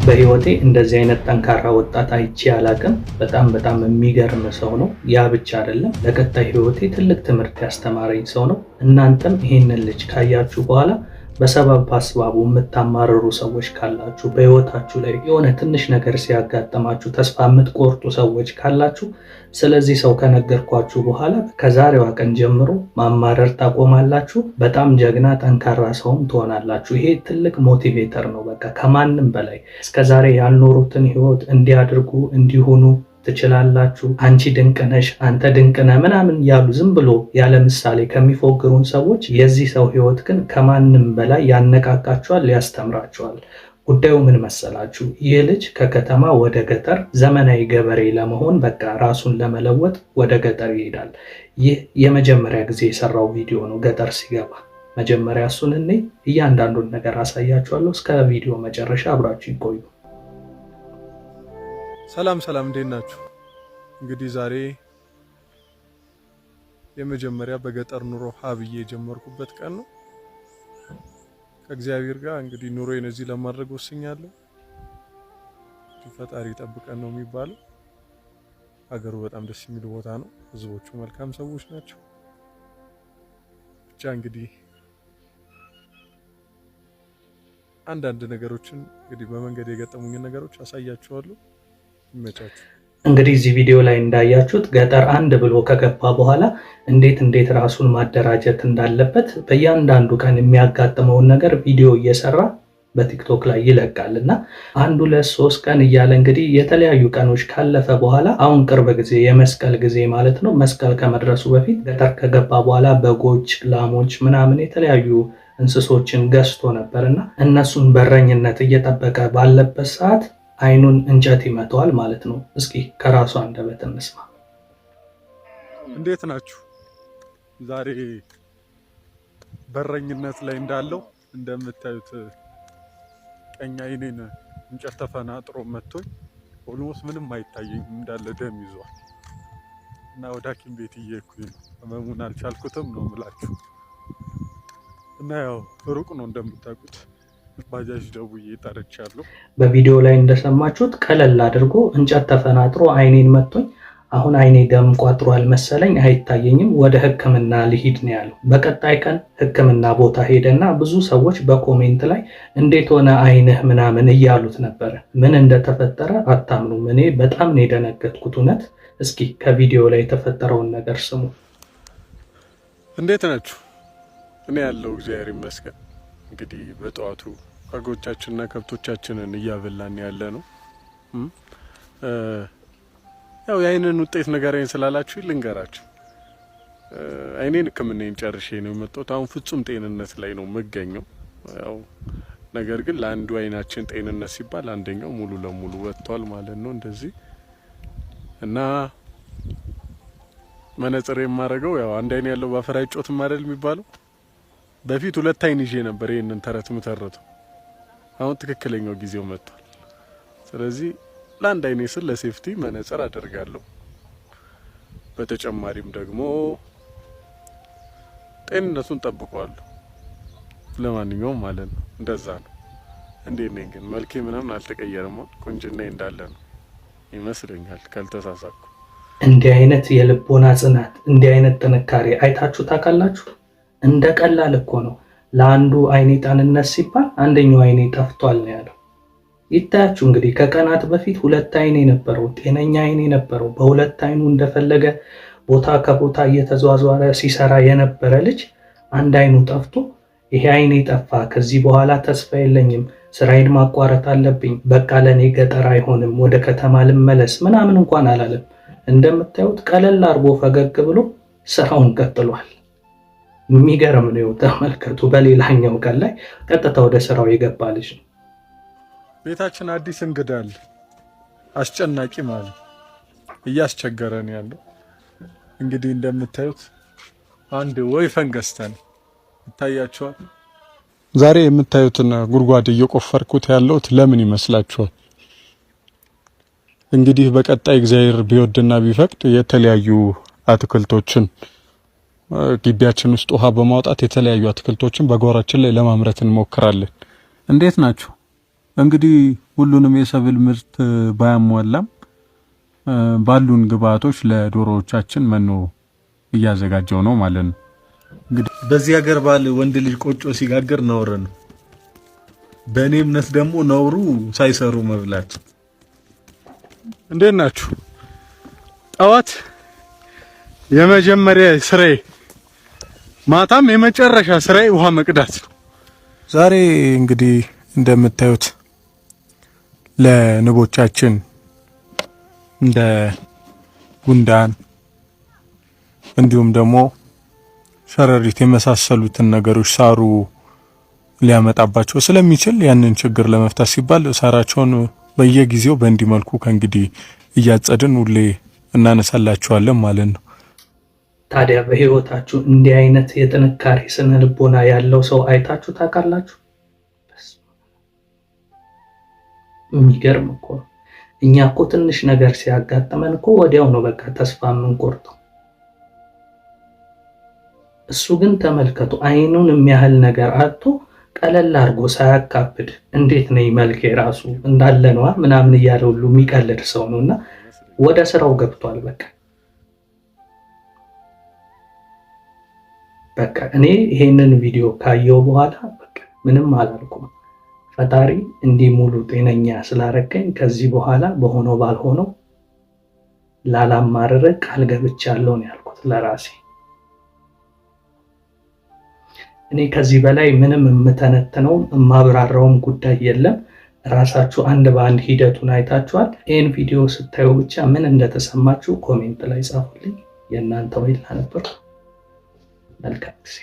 በህይወቴ እንደዚህ አይነት ጠንካራ ወጣት አይቼ አላቅም። በጣም የሚገርም ሰው ነው። ያ ብቻ አይደለም፣ ለቀጣይ ህይወቴ ትልቅ ትምህርት ያስተማረኝ ሰው ነው። እናንተም ይሄንን ልጅ ካያችሁ በኋላ በሰበብ አስባቡ የምታማርሩ ሰዎች ካላችሁ፣ በህይወታችሁ ላይ የሆነ ትንሽ ነገር ሲያጋጥማችሁ ተስፋ የምትቆርጡ ሰዎች ካላችሁ፣ ስለዚህ ሰው ከነገርኳችሁ በኋላ ከዛሬዋ ቀን ጀምሮ ማማረር ታቆማላችሁ። በጣም ጀግና ጠንካራ ሰውም ትሆናላችሁ። ይሄ ትልቅ ሞቲቬተር ነው። በቃ ከማንም በላይ እስከዛሬ ያልኖሩትን ህይወት እንዲያድርጉ እንዲሆኑ ትችላላችሁ። አንቺ ድንቅነሽ፣ አንተ ድንቅነህ ምናምን ያሉ ዝም ብሎ ያለ ምሳሌ ከሚፎግሩን ሰዎች የዚህ ሰው ህይወት ግን ከማንም በላይ ያነቃቃችኋል፣ ያስተምራችኋል። ጉዳዩ ምን መሰላችሁ? ይህ ልጅ ከከተማ ወደ ገጠር ዘመናዊ ገበሬ ለመሆን በቃ ራሱን ለመለወጥ ወደ ገጠር ይሄዳል። ይህ የመጀመሪያ ጊዜ የሰራው ቪዲዮ ነው። ገጠር ሲገባ መጀመሪያ እሱን እኔ እያንዳንዱን ነገር አሳያችኋለሁ። እስከ ቪዲዮ መጨረሻ አብራችሁ ይቆዩ። ሰላም እንዴት ናችሁ? እንግዲህ ዛሬ የመጀመሪያ በገጠር ኑሮ ሀብዬ የጀመርኩበት ቀን ነው። ከእግዚአብሔር ጋር እንግዲህ ኑሮዬን እዚህ ለማድረግ ወስኛለሁ። ፈጣሪ ጠብቀን ነው የሚባለው። ሀገሩ በጣም ደስ የሚል ቦታ ነው። ህዝቦቹ መልካም ሰዎች ናቸው። ብቻ እንግዲህ አንዳንድ ነገሮችን እንግዲህ በመንገድ የገጠሙኝ ነገሮች አሳያችኋለሁ። ይመቻችሁ። እንግዲህ እዚህ ቪዲዮ ላይ እንዳያችሁት ገጠር አንድ ብሎ ከገባ በኋላ እንዴት ራሱን ማደራጀት እንዳለበት በእያንዳንዱ ቀን የሚያጋጥመውን ነገር ቪዲዮ እየሰራ በቲክቶክ ላይ ይለቃል እና 1 2 3 ቀን እያለ እንግዲህ የተለያዩ ቀኖች ካለፈ በኋላ አሁን ቅርብ ጊዜ የመስቀል ጊዜ ማለት ነው። መስቀል ከመድረሱ በፊት ገጠር ከገባ በኋላ በጎች፣ ላሞች ምናምን የተለያዩ እንስሶችን ገዝቶ ነበርና እነሱን በረኝነት እየጠበቀ ባለበት ሰዓት አይኑን እንጨት ይመታዋል ማለት ነው። እስኪ ከራሱ አንደበት እንስማ። እንዴት ናችሁ? ዛሬ በረኝነት ላይ እንዳለው እንደምታዩት ቀኝ አይኔን እንጨት ተፈናጥሮ መቶኝ ኦልሞስት ምንም አይታየኝም፣ እንዳለ ደም ይዟል እና ወደ ሐኪም ቤት እየሄድኩኝ ነው። ህመሙን አልቻልኩትም ነው የምላችሁ እና ያው ሩቅ ነው እንደምታውቁት። ባጃጅ ደውዬ ጠርቻለሁ። በቪዲዮ ላይ እንደሰማችሁት ቀለል አድርጎ እንጨት ተፈናጥሮ አይኔን መቶኝ አሁን አይኔ ደም ቋጥሯል መሰለኝ አይታየኝም፣ ወደ ህክምና ልሂድ ነው ያለው። በቀጣይ ቀን ህክምና ቦታ ሄደና ብዙ ሰዎች በኮሜንት ላይ እንዴት ሆነ አይንህ ምናምን እያሉት ነበር። ምን እንደተፈጠረ አታምኑም። እኔ በጣም ነው የደነገጥኩት እውነት። እስኪ ከቪዲዮ ላይ የተፈጠረውን ነገር ስሙ። እንዴት ናችሁ? እኔ ያለው እግዚአብሔር ይመስገን። እንግዲህ በጠዋቱ በጎቻችንና ከብቶቻችንን እያበላን ያለ ነው። ያው የአይንን ውጤት ንገረኝ ስላላችሁ ልንገራችሁ። አይኔን ህክምናዬን ጨርሼ ነው የመጣሁት። አሁን ፍጹም ጤንነት ላይ ነው የምገኘው። ያው ነገር ግን ለአንዱ አይናችን ጤንነት ሲባል አንደኛው ሙሉ ለሙሉ ወጥቷል ማለት ነው እንደዚህ እና መነጽር የማደርገው ያው አንድ አይን ያለው ባፈር አይጮትም አይደል የሚባለው። በፊት 2 አይን ይዤ ነበር ይሄንን ተረት ምተረተው። አሁን ትክክለኛው ጊዜው መጥቷል። ስለዚህ ለአንድ አይኔ ስል ለሴፍቲ መነጽር አደርጋለሁ። በተጨማሪም ደግሞ ጤንነቱን ጠብቀዋለሁ። ለማንኛውም ማለት ነው እንደዛ ነው። እንዴት ነኝ ግን? መልኬ ምናምን አልተቀየረም። ቁንጅናዬ እንዳለ ነው ይመስለኛል ካልተሳሳትኩ። እንዲህ አይነት የልቦና ጽናት፣ እንዲህ አይነት ጥንካሬ አይታችሁ ታውቃላችሁ? እንደ ቀላል እኮ ነው። ለአንዱ አይኔ ጤንነት ሲባል አንደኛው አይኔ ጠፍቷል ነው ያለው። ይታያችሁ እንግዲህ ከቀናት በፊት 2 አይኔ ነበረው፣ ጤነኛ አይኔ ነበረው። በ2 አይኑ እንደፈለገ ቦታ ከቦታ እየተዟዟረ ሲሰራ የነበረ ልጅ አንድ አይኑ ጠፍቶ ይሄ አይኔ ጠፋ፣ ከዚህ በኋላ ተስፋ የለኝም፣ ስራዬን ማቋረጥ አለብኝ፣ በቃ ለኔ ገጠር አይሆንም፣ ወደ ከተማ ልመለስ ምናምን እንኳን አላለም። እንደምታዩት ቀለል አድርጎ ፈገግ ብሎ ስራውን ቀጥሏል። የሚገርም ነው። ተመልከቱ። በሌላኛው ቀን ላይ ቀጥታ ወደ ስራው የገባ ልጅ ነው። ቤታችን አዲስ እንግዳ አለ። አስጨናቂ ማለት እያስቸገረን ያለው እንግዲህ እንደምታዩት አንድ ወይፈን ገዝተን ይታያችኋል። ዛሬ የምታዩትን ጉድጓድ እየቆፈርኩት ያለሁት ለምን ይመስላችኋል? እንግዲህ በቀጣይ እግዚአብሔር ቢወድና ቢፈቅድ የተለያዩ አትክልቶችን ግቢያችን ውስጥ ውሃ በማውጣት የተለያዩ አትክልቶችን በጓሯችን ላይ ለማምረት እንሞክራለን። እንዴት ናችሁ? እንግዲህ ሁሉንም የሰብል ምርት ባያሟላም ባሉን ግብአቶች ለዶሮዎቻችን መኖ እያዘጋጀው ነው ማለት ነው። እንግዲህ በዚህ ሀገር ባል ወንድ ልጅ ቆጮ ሲጋገር ነውር ነው። በእኔ እምነት ደግሞ ነውሩ ሳይሰሩ መብላት። እንዴት ናችሁ? ጠዋት የመጀመሪያ ስራዬ ማታም የመጨረሻ ስራዬ ውሃ መቅዳት ነው። ዛሬ እንግዲህ እንደምታዩት ለንቦቻችን እንደ ጉንዳን እንዲሁም ደግሞ ሸረሪት የመሳሰሉትን ነገሮች ሳሩ ሊያመጣባቸው ስለሚችል ያንን ችግር ለመፍታት ሲባል ሳራቸውን በየጊዜው በእንዲህ መልኩ ከእንግዲህ እያጸድን ሁሌ እናነሳላቸዋለን ማለት ነው። ታዲያ በህይወታችሁ እንዲህ አይነት የጥንካሬ ስነ ልቦና ያለው ሰው አይታችሁ ታውቃላችሁ? የሚገርም እኮ ነው። እኛ እኮ ትንሽ ነገር ሲያጋጥመን እኮ ወዲያው ነው በቃ ተስፋ የምንቆርጠው። እሱ ግን ተመልከቱ፣ አይኑን የሚያህል ነገር አጥቶ ቀለል አድርጎ ሳያካብድ እንዴት ነኝ መልኬ ራሱ እንዳለ ነዋ ምናምን እያለ ሁሉ የሚቀልድ ሰው ነው እና ወደ ስራው ገብቷል። በቃ እኔ ይሄንን ቪዲዮ ካየው በኋላ በቃ ምንም አላልኩም። ፈጣሪ እንዲህ ሙሉ ጤነኛ ስላረከኝ ከዚህ በኋላ በሆነው ባልሆነው ላላማረረ ቃል ገብቻለሁ ነው ያልኩት ለራሴ። እኔ ከዚህ በላይ ምንም የምተነትነውም የማብራራውም ጉዳይ የለም። ራሳችሁ አንድ በአንድ ሂደቱን አይታችኋል። ይህን ቪዲዮ ስታዩ ብቻ ምን እንደተሰማችሁ ኮሜንት ላይ ጻፉልኝ። የእናንተ ወይላ ነበር። መልካም ጊዜ